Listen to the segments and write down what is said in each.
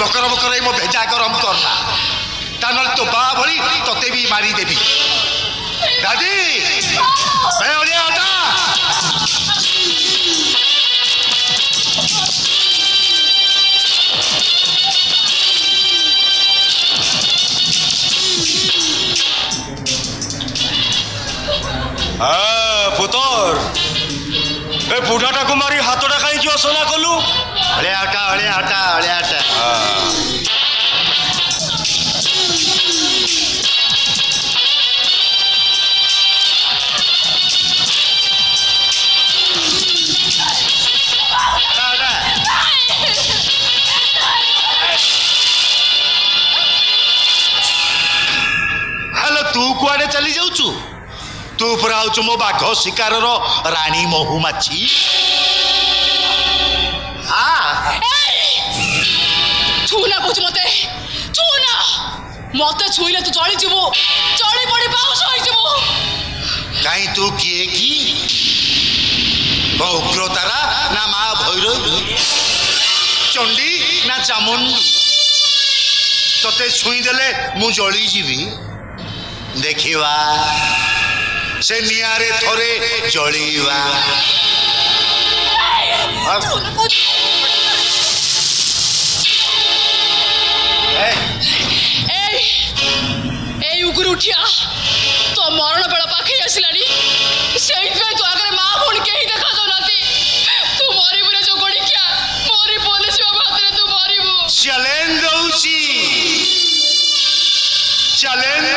बकर बकर मो भेजा गरम करना ता न तो बा भली तते भी मारी देवी दादी बेलिया हटा पुतर ए बुढ़ाटा को मारी हाथटा कहीं असला कलु हले हटा हले हटा हले हटा हेलो तू कुआडे चली जाऊचु तू पुरा हूँ मो बाघ शिकार राणी महुमाछी छूना कौच मते छूना मते छुईले तू चली जीवो चली पड़ी पाउस होई जीवो कहीं तू किए की उग्रतारा ना माँ भैरवी चंडी ना चामुंडी तते छुई देले मु जली जीवी देखिवा से नियारे थोरे जलिवा उगुर उठिया तो मरण बेला पाखे आसलानी से तू आगे माँ भूणी कहीं देखा जाती तू मरबू रे जो गड़िया मरी पुलिस हाथ तू मरबू चैलेंज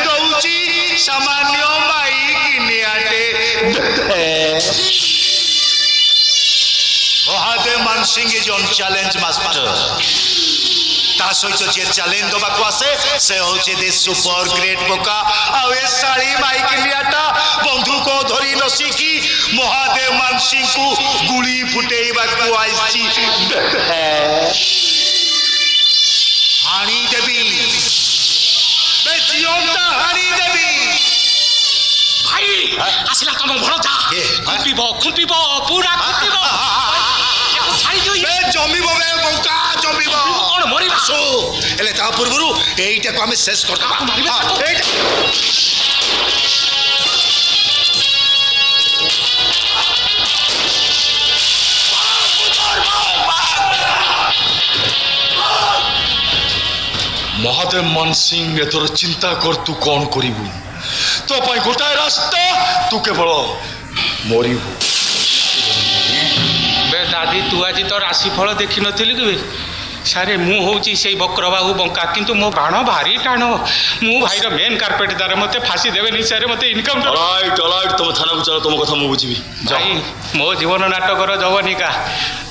दउची सामान्य माइक नियाटे महादेव मान सिंह जन चैलेंज मास्टर ता सहित जे चैलेंज दबाक आसे से होचे दे सुपर ग्रेट बोका आ ए साली माइक नियाटा बंदूक धरी नसिकी महादेव मान सिंह को गुली फुटेइबा को आइची हानी देवी बेजियोंता हानी देवी भाई आसिला तुम भड़जा खुंपिबो पूरा खुंपिबो छाड़ी दियो बे जमीबो बे बंका जमीबो कोन मरिबा सो एले ता पूर्वरु एइटा को हमें शेष कर दबा महादेव मान सिंह एथर चिंता कर तू कौन करिबू तो पाई गोटाए रास्ता तू केवल मरिबू बे दादी तू आज तो राशिफल देखी नथिली कि सारे मु होची से बकर बाहु बंका किंतु मो बाण भारी टाण मु भाईर मेन कार्पेटदार मते फांसी देवे नि सारे मते इनकम राइट राइट तुम थाना को चलो तुम कथा मु बुझिबी भाई मो जीवन नाटकर जवनिका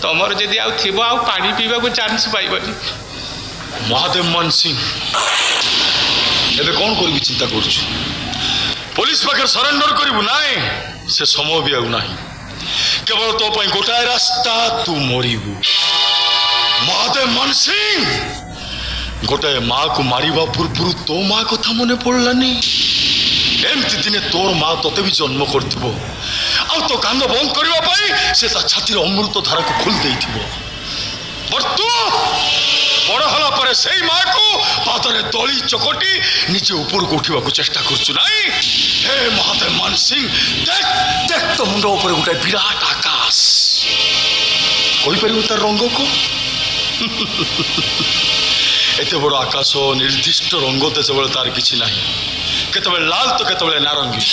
तमर जदि आउ थिबो आउ पानी पीबा को चांस पाइबनी महादेव मान सिंह एबे कौन करिबी चिंता करूछु पुलिस पाखे सरेंडर करिबू नाई से समय भी आउ नाही केवल तो पाई गोटाए रास्ता तू मरिबू महादेव मान सिंह गोटाए माँ को मारिबा पूर्व तो माँ कथा मने पड़लानी एमती दिने तोर माँ तोते भी जन्म करथिबो आ तो कांद बंद करिबा पाई से ता छातीर अमृत धारा को खोल देइथिबो पर तू बड़ हला पर से माँ को पादरे दली चकटी निजे ऊपर को उठा चेष्टा करछु नाई हे महादेव मान सिंह देख देख तो मुंड ऊपर गोटे विराट आकाश कोई पारिबो तार रंग को एते बड़ आकाश निर्दिष्ट रंग देशबेले तार किछि नाही केतबेले लाल तो केतबेले नारंगी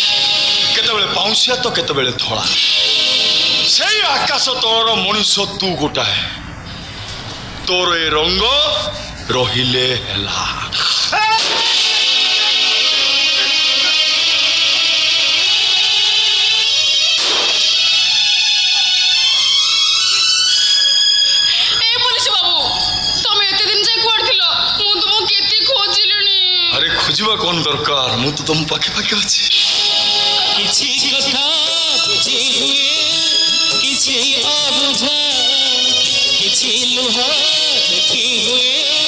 केतबेले पाउसिया तो केतबेले धला सेई आकाश तोर मनुष्य तू गोटाए तोर ए रंग रहिले हेला खोजा कौन दरकार मु तो तुम पाखे पाखे अच्छी किसी कथा बुझी हुए किसी अबुझा किसी लुहा देखी हुए